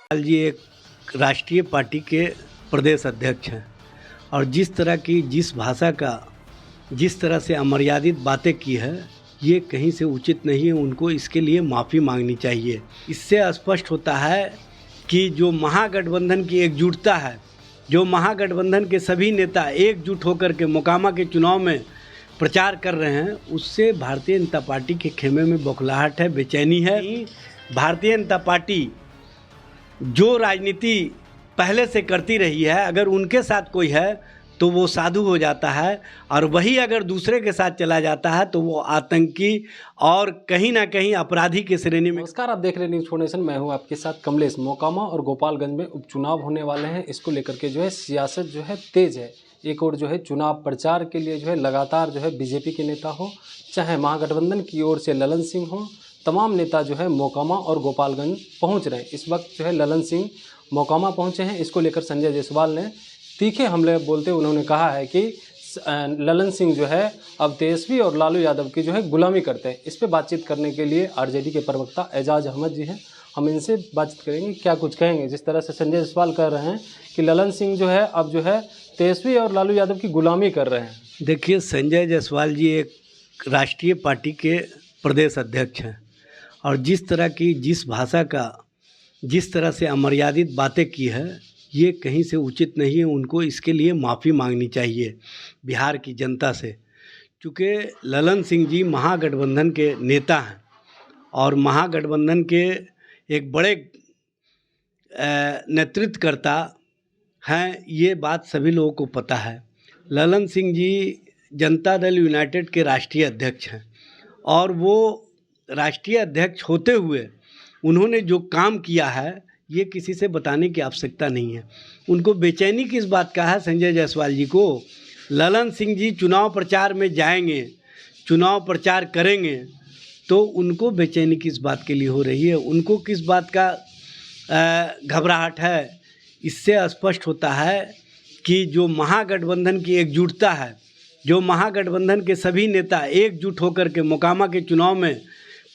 लाल जी एक राष्ट्रीय पार्टी के प्रदेश अध्यक्ष हैं और जिस भाषा का जिस तरह से अमर्यादित बातें की है ये कहीं से उचित नहीं है। उनको इसके लिए माफ़ी मांगनी चाहिए। इससे स्पष्ट होता है कि जो महागठबंधन की एकजुटता है, जो महागठबंधन के सभी नेता एकजुट होकर के मोकामा के चुनाव में प्रचार कर रहे हैं, उससे भारतीय जनता पार्टी के खेमे में बौखलाहट है, बेचैनी है। भारतीय जनता पार्टी जो राजनीति पहले से करती रही है, अगर उनके साथ कोई है तो वो साधु हो जाता है और वही अगर दूसरे के साथ चला जाता है तो वो आतंकी और कहीं ना कहीं अपराधी की श्रेणी में। नमस्कार, आप देख रहे हैं न्यूज़ फाउंडेशन। मैं हूं आपके साथ कमलेश। मोकामा और गोपालगंज में उपचुनाव होने वाले हैं। इसको लेकर के सियासत तेज है। एक और चुनाव प्रचार के लिए लगातार बीजेपी के नेता हो, चाहे महागठबंधन की ओर से ललन सिंह हो, तमाम नेता मोकामा और गोपालगंज पहुंच रहे हैं। इस वक्त ललन सिंह मोकामा पहुंचे हैं। इसको लेकर संजय जायसवाल ने तीखे हमले बोलते उन्होंने कहा है कि ललन सिंह अब तेजस्वी और लालू यादव की गुलामी करते हैं। इस पे बातचीत करने के लिए आरजेडी के प्रवक्ता एजाज अहमद जी हैं। हम इनसे बातचीत करेंगे, क्या कुछ कहेंगे। जिस तरह से संजय जायसवाल कह रहे हैं कि ललन सिंह अब तेजस्वी और लालू यादव की गुलामी कर रहे हैं। देखिए, संजय जायसवाल जी एक राष्ट्रीय पार्टी के प्रदेश अध्यक्ष हैं और जिस भाषा का जिस तरह से अमर्यादित बातें की है ये कहीं से उचित नहीं है। उनको इसके लिए माफ़ी मांगनी चाहिए बिहार की जनता से। चूँकि ललन सिंह जी महागठबंधन के नेता हैं और महागठबंधन के एक बड़े नेतृत्वकर्ता हैं, ये बात सभी लोगों को पता है। ललन सिंह जी जनता दल यूनाइटेड के राष्ट्रीय अध्यक्ष हैं और वो राष्ट्रीय अध्यक्ष होते हुए उन्होंने जो काम किया है ये किसी से बताने की आवश्यकता नहीं है। उनको बेचैनी किस बात का है संजय जायसवाल जी को? ललन सिंह जी चुनाव प्रचार में जाएंगे, चुनाव प्रचार करेंगे, तो उनको बेचैनी किस बात के लिए हो रही है? उनको किस बात का घबराहट है? इससे स्पष्ट होता है कि जो महागठबंधन की एकजुटता है, जो महागठबंधन के सभी नेता एकजुट होकर के मोकामा के चुनाव में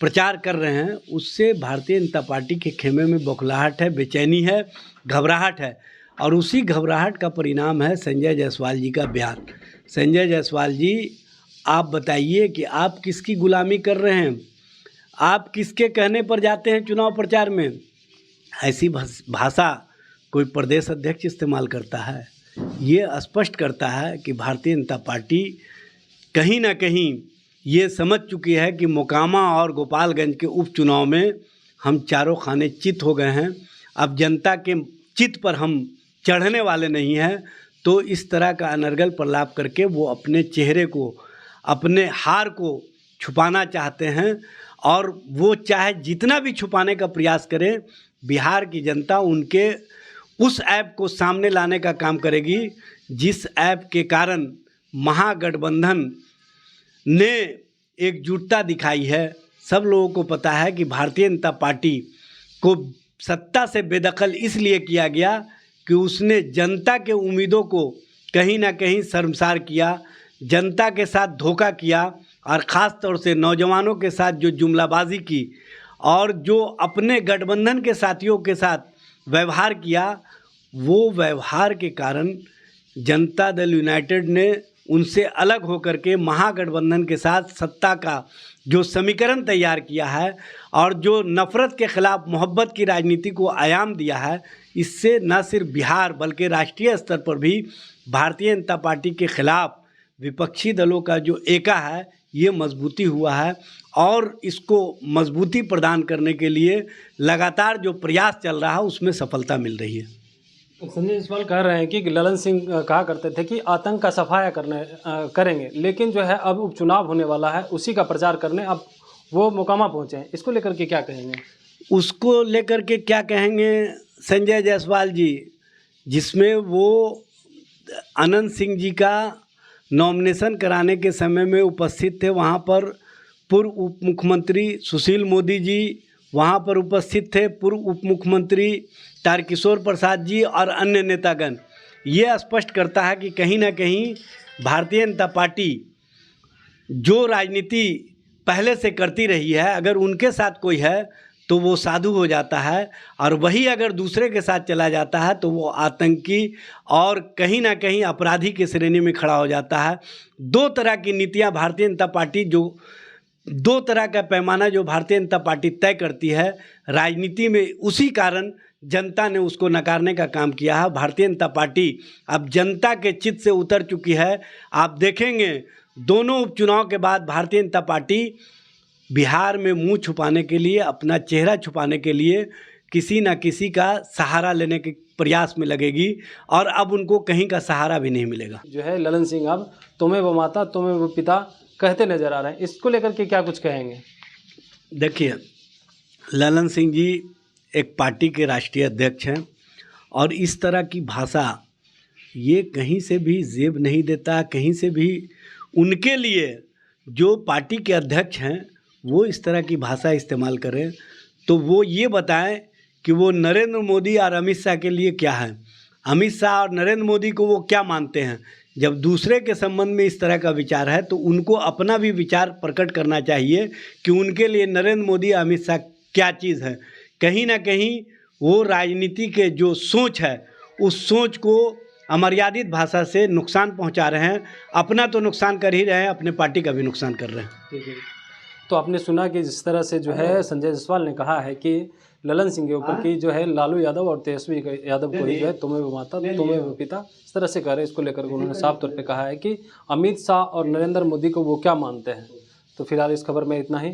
प्रचार कर रहे हैं, उससे भारतीय जनता पार्टी के खेमे में बौखलाहट है, बेचैनी है, घबराहट है। और उसी घबराहट का परिणाम है संजय जायसवाल जी का बयान। संजय जायसवाल जी, आप बताइए कि आप किसकी गुलामी कर रहे हैं? आप किसके कहने पर जाते हैं चुनाव प्रचार में? ऐसी भाषा कोई प्रदेश अध्यक्ष इस्तेमाल करता है? ये स्पष्ट करता है कि भारतीय जनता पार्टी कहीं ना कहीं ये समझ चुकी है कि मोकामा और गोपालगंज के उपचुनाव में हम चारों खाने चित हो गए हैं। अब जनता के चित पर हम चढ़ने वाले नहीं हैं। तो इस तरह का अनर्गल प्रलाप करके वो अपने चेहरे को, अपने हार को छुपाना चाहते हैं और वो चाहे जितना भी छुपाने का प्रयास करें, बिहार की जनता उनके उस ऐप को सामने लाने का काम करेगी जिस ऐप के कारण महागठबंधन ने एकजुटता दिखाई है। सब लोगों को पता है कि भारतीय जनता पार्टी को सत्ता से बेदखल इसलिए किया गया कि उसने जनता के उम्मीदों को कहीं ना कहीं शर्मसार किया, जनता के साथ धोखा किया और ख़ास तौर से नौजवानों के साथ जो जुमलाबाजी की और जो अपने गठबंधन के साथियों के साथ व्यवहार किया, वो व्यवहार के कारण जनता दल यूनाइटेड ने उनसे अलग होकर के महागठबंधन के साथ सत्ता का जो समीकरण तैयार किया है और जो नफ़रत के ख़िलाफ़ मोहब्बत की राजनीति को आयाम दिया है, इससे न सिर्फ बिहार बल्कि राष्ट्रीय स्तर पर भी भारतीय जनता पार्टी के ख़िलाफ़ विपक्षी दलों का जो एका है ये मजबूती हुआ है और इसको मजबूती प्रदान करने के लिए लगातार जो प्रयास चल रहा है उसमें सफलता मिल रही है। संजय जायसवाल कह रहे हैं कि ललन सिंह कहा करते थे कि आतंक का सफाया करेंगे, लेकिन अब उपचुनाव होने वाला है, उसी का प्रचार करने अब वो मोकामा पहुंचे हैं। इसको लेकर के क्या कहेंगे? उसको लेकर के क्या कहेंगे संजय जायसवाल जी, जिसमें वो अनंत सिंह जी का नॉमिनेशन कराने के समय में उपस्थित थे। वहाँ पर पूर्व उप मुख्यमंत्री सुशील मोदी जी वहाँ पर उपस्थित थे, पूर्व उप मुख्यमंत्री तारकिशोर प्रसाद जी और अन्य नेतागण। ये स्पष्ट करता है कि कहीं ना कहीं भारतीय जनता पार्टी जो राजनीति पहले से करती रही है, अगर उनके साथ कोई है तो वो साधु हो जाता है, और वही अगर दूसरे के साथ चला जाता है तो वो आतंकी और कहीं ना कहीं अपराधी की श्रेणी में खड़ा हो जाता है। दो तरह की नीतियां भारतीय जनता पार्टी दो तरह का पैमाना जो भारतीय जनता पार्टी तय करती है राजनीति में, उसी कारण जनता ने उसको नकारने का काम किया है। भारतीय जनता पार्टी अब जनता के चित्त से उतर चुकी है। आप देखेंगे दोनों उपचुनाव के बाद भारतीय जनता पार्टी बिहार में मुंह छुपाने के लिए, अपना चेहरा छुपाने के लिए किसी न किसी का सहारा लेने के प्रयास में लगेगी, और अब उनको कहीं का सहारा भी नहीं मिलेगा। जो है ललन सिंह अब तुम्हें वो माता तुम्हें वो पिता कहते नजर आ रहे हैं, इसको लेकर के क्या कुछ कहेंगे? देखिए, ललन सिंह जी एक पार्टी के राष्ट्रीय अध्यक्ष हैं, और इस तरह की भाषा ये कहीं से भी जेब नहीं देता। कहीं से भी उनके लिए जो पार्टी के अध्यक्ष हैं वो इस तरह की भाषा इस्तेमाल करें तो वो ये बताएं कि वो नरेंद्र मोदी और अमित शाह के लिए क्या है, अमित शाह और नरेंद्र मोदी को वो क्या मानते हैं। जब दूसरे के संबंध में इस तरह का विचार है तो उनको अपना भी विचार प्रकट करना चाहिए कि उनके लिए नरेंद्र मोदी और अमित शाह क्या चीज़ है। कहीं ना कहीं वो राजनीति के जो सोच है उस सोच को अमर्यादित भाषा से नुकसान पहुंचा रहे हैं। अपना तो नुकसान कर ही रहे हैं, अपने पार्टी का भी नुकसान कर रहे हैं। ठीक है। तो आपने सुना कि जिस तरह से जो है संजय जायसवाल ने कहा है कि ललन सिंह के ऊपर की जो है लालू यादव और तेजस्वी यादव को ही जो है तुम्हें वो माता तुम्हें वो पिता इस तरह से कह रहे हैं। इसको लेकर उन्होंने साफ तौर पे कहा है कि अमित शाह और नरेंद्र मोदी को वो क्या मानते हैं। तो फिलहाल इस खबर में इतना ही।